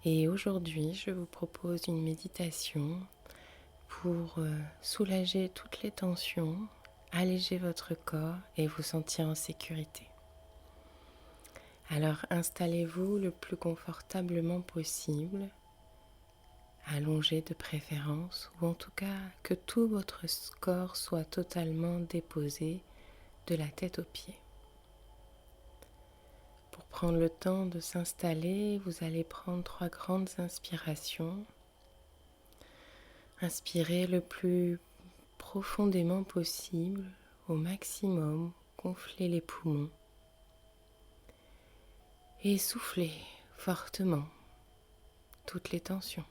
Et aujourd'hui, je vous propose une méditation pour soulager toutes les tensions, alléger votre corps et vous sentir en sécurité. Alors installez-vous le plus confortablement possible, allongé de préférence, ou en tout cas que tout votre corps soit totalement déposé de la tête aux pieds. Pour prendre le temps de s'installer, vous allez prendre 3 grandes inspirations. Inspirez le plus profondément possible, au maximum, gonflez les poumons et soufflez fortement toutes les tensions.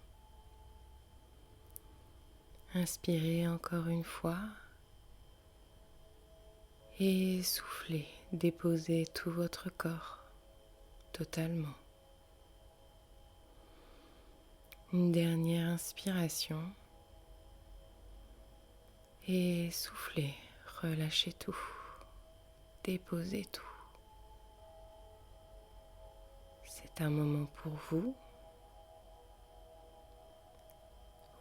Inspirez encore une fois et soufflez, déposez tout votre corps totalement. Une dernière inspiration et soufflez, relâchez tout, déposez tout. C'est un moment pour vous.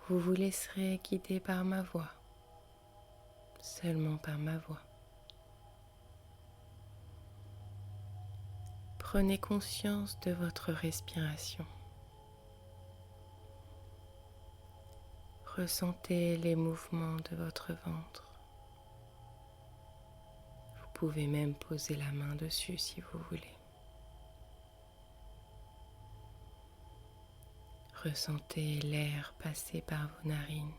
Vous vous laisserez guider par ma voix, seulement par ma voix. Prenez conscience de votre respiration. Ressentez les mouvements de votre ventre. Vous pouvez même poser la main dessus si vous voulez. Ressentez l'air passer par vos narines.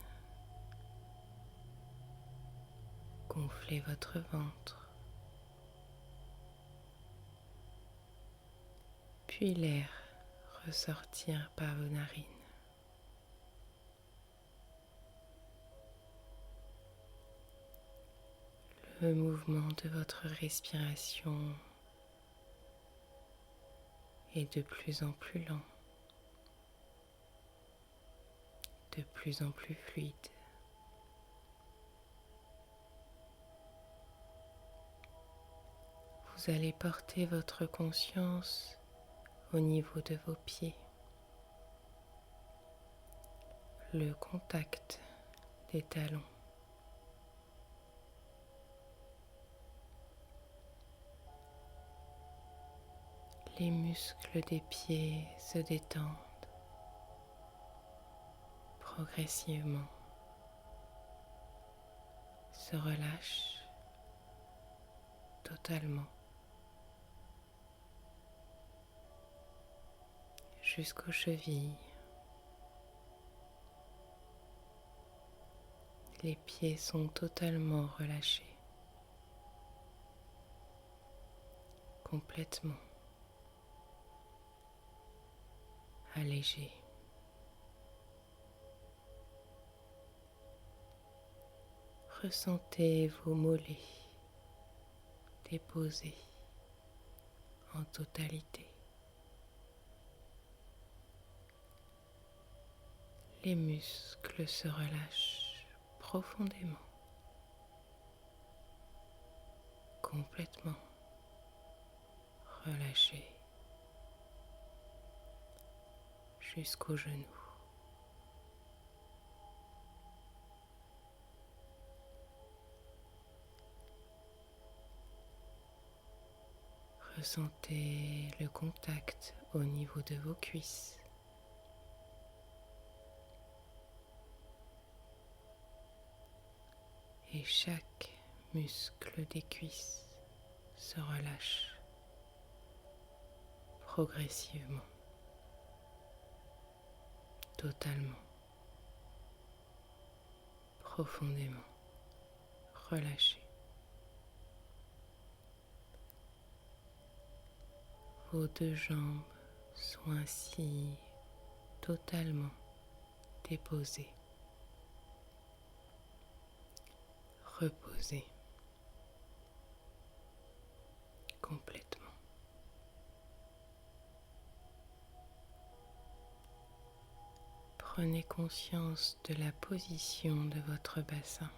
Gonflez votre ventre. Puis l'air ressortir par vos narines. Le mouvement de votre respiration est de plus en plus lent, de plus en plus fluide. Vous allez porter votre conscience au niveau de vos pieds, le contact des talons. Les muscles des pieds se détendent progressivement, se relâchent totalement jusqu'aux chevilles. Les pieds sont totalement relâchés, complètement allégés. Ressentez vos mollets déposés en totalité. Les muscles se relâchent profondément, complètement relâchés jusqu'aux genoux. Ressentez le contact au niveau de vos cuisses. Et chaque muscle des cuisses se relâche progressivement, totalement, profondément relâché. Vos deux jambes sont ainsi totalement déposées, reposées complètement. Prenez conscience de la position de votre bassin.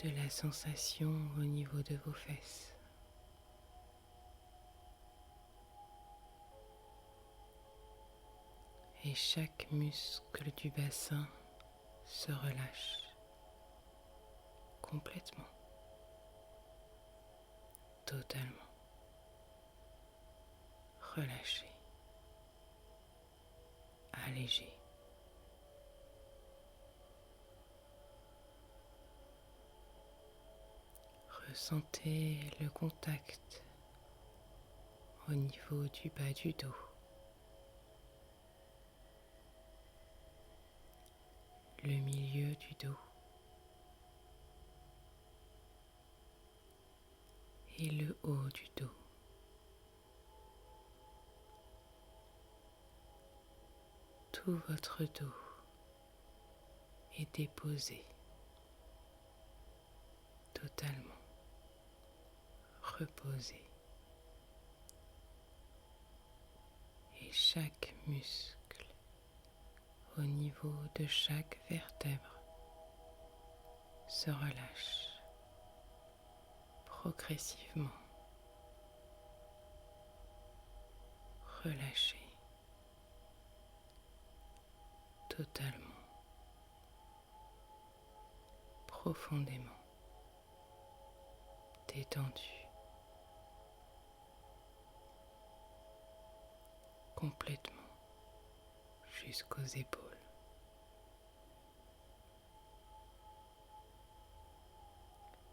De la sensation au niveau de vos fesses. et chaque muscle du bassin se relâche complètement, totalement relâché, allégé. Ressentez le contact au niveau du bas du dos, le milieu du dos et le haut du dos. Tout votre dos est déposé, totalement reposé. Et chaque muscle au niveau de chaque vertèbre se relâche progressivement, relâché, totalement, profondément détendu, complètement jusqu'aux épaules.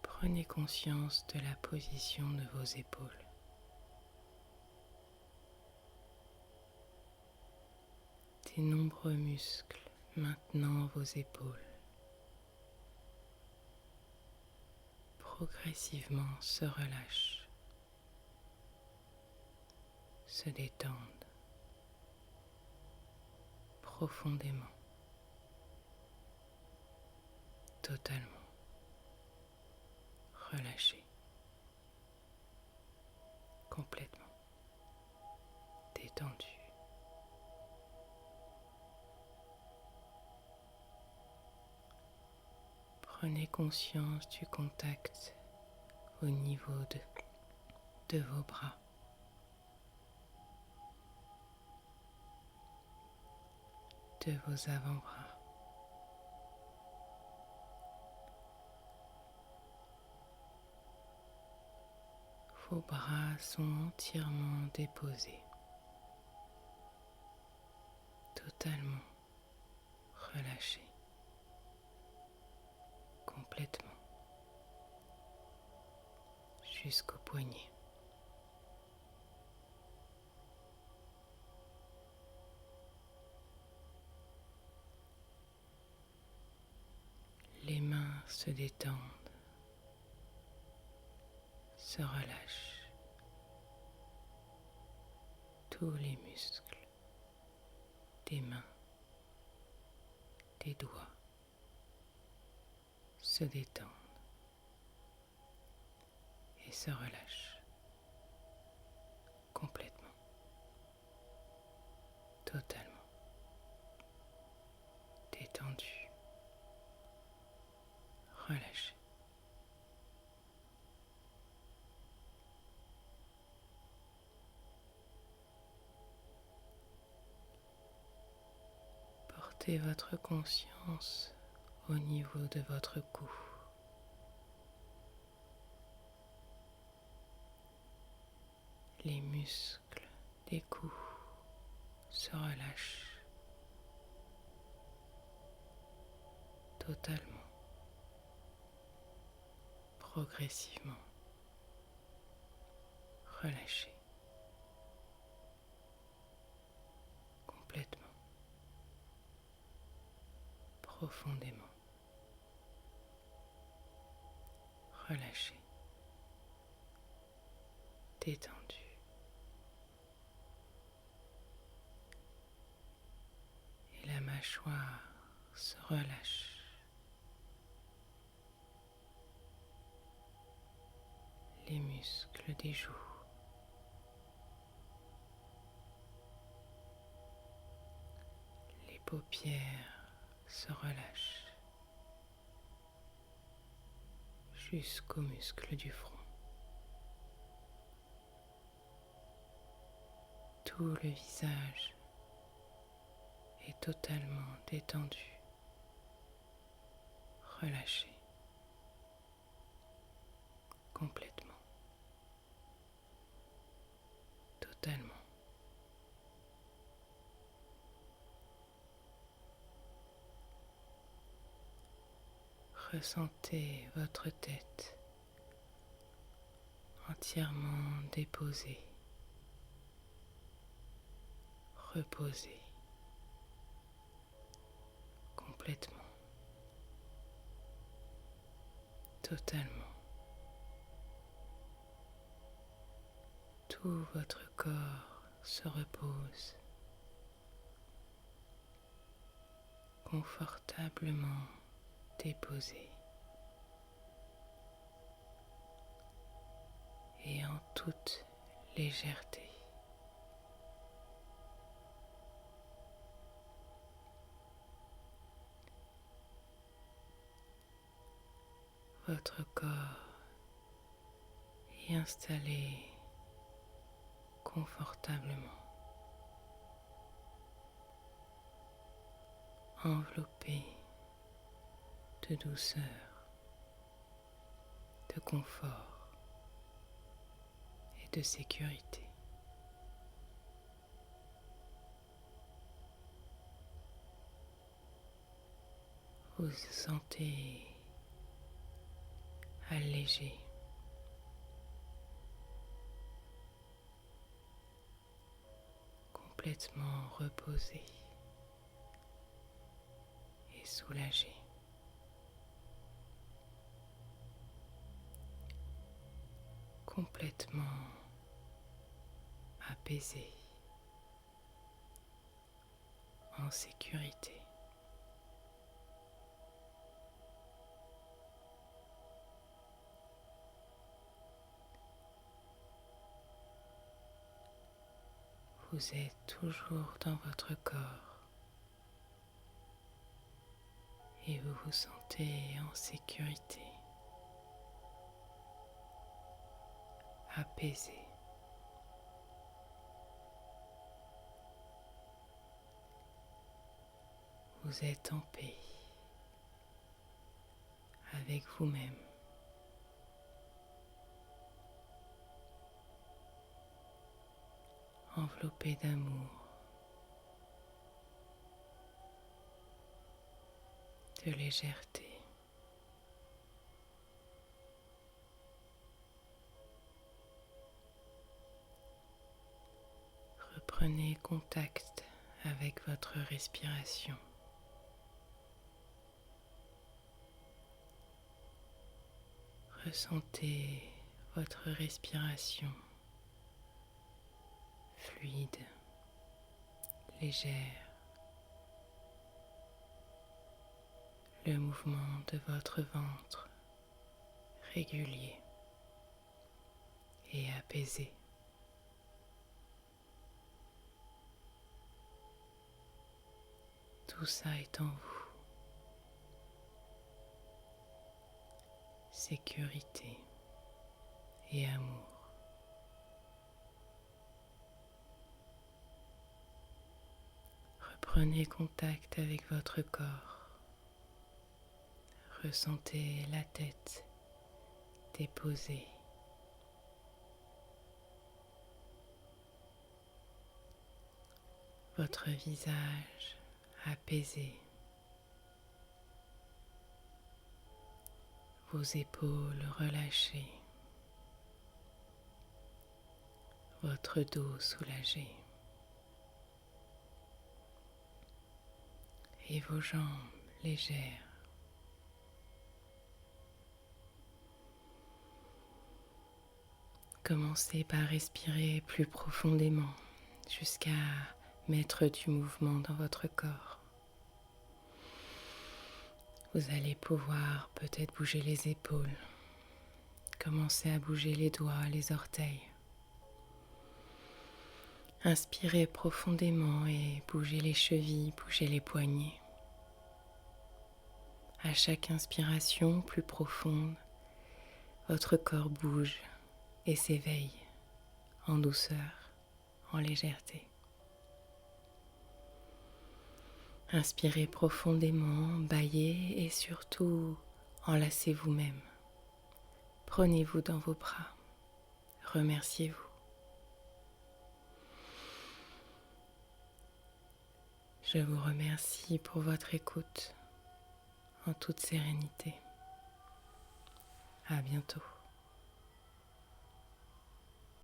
Prenez conscience de la position de vos épaules. Des nombreux muscles maintenant vos épaules progressivement se relâchent, se détendent profondément, totalement relâchés, complètement détendus. Prenez conscience du contact au niveau de vos bras, de vos avant-bras, vos bras sont entièrement déposés, totalement relâchés, complètement, jusqu'aux poignets. Les mains se détendent, se relâchent. Tous les muscles des mains, des doigts se détendent et se relâchent complètement, totalement détendus, relâchés. Portez votre conscience au niveau de votre cou. Les muscles des coups se relâchent totalement, progressivement, relâchés, complètement, profondément, relâchés, détendus. Et la mâchoire se relâche. Les muscles des joues, les paupières se relâchent jusqu'aux muscles du front. Tout le visage est totalement détendu, relâché, complètement, totalement. Ressentez votre tête entièrement déposée, reposée, complètement, totalement. Tout votre corps se repose confortablement déposé et en toute légèreté. Votre corps est installé confortablement, enveloppé de douceur, de confort et de sécurité. Vous vous sentez allégé, complètement reposé et soulagé. Complètement apaisé, en sécurité. Vous êtes toujours dans votre corps et vous vous sentez en sécurité, apaisé. Vous êtes en paix avec vous-même. Enveloppé d'amour, de légèreté. Reprenez contact avec votre respiration. Ressentez votre respiration fluide, légère, le mouvement de votre ventre régulier et apaisé. Tout ça est en vous. Sécurité et amour. Reprenez contact avec votre corps. Ressentez la tête déposée. Votre visage apaisé. Vos épaules relâchées. Votre dos soulagé. Et vos jambes légères. Commencez par respirer plus profondément jusqu'à mettre du mouvement dans votre corps. Vous allez pouvoir peut-être bouger les épaules. Commencez à bouger les doigts, les orteils. Inspirez profondément et bougez les chevilles, bougez les poignets. À chaque inspiration plus profonde, votre corps bouge et s'éveille en douceur, en légèreté. Inspirez profondément, bâillez et surtout enlacez vous-même. Prenez-vous dans vos bras. Remerciez-vous. Je vous remercie pour votre écoute en toute sérénité. À bientôt.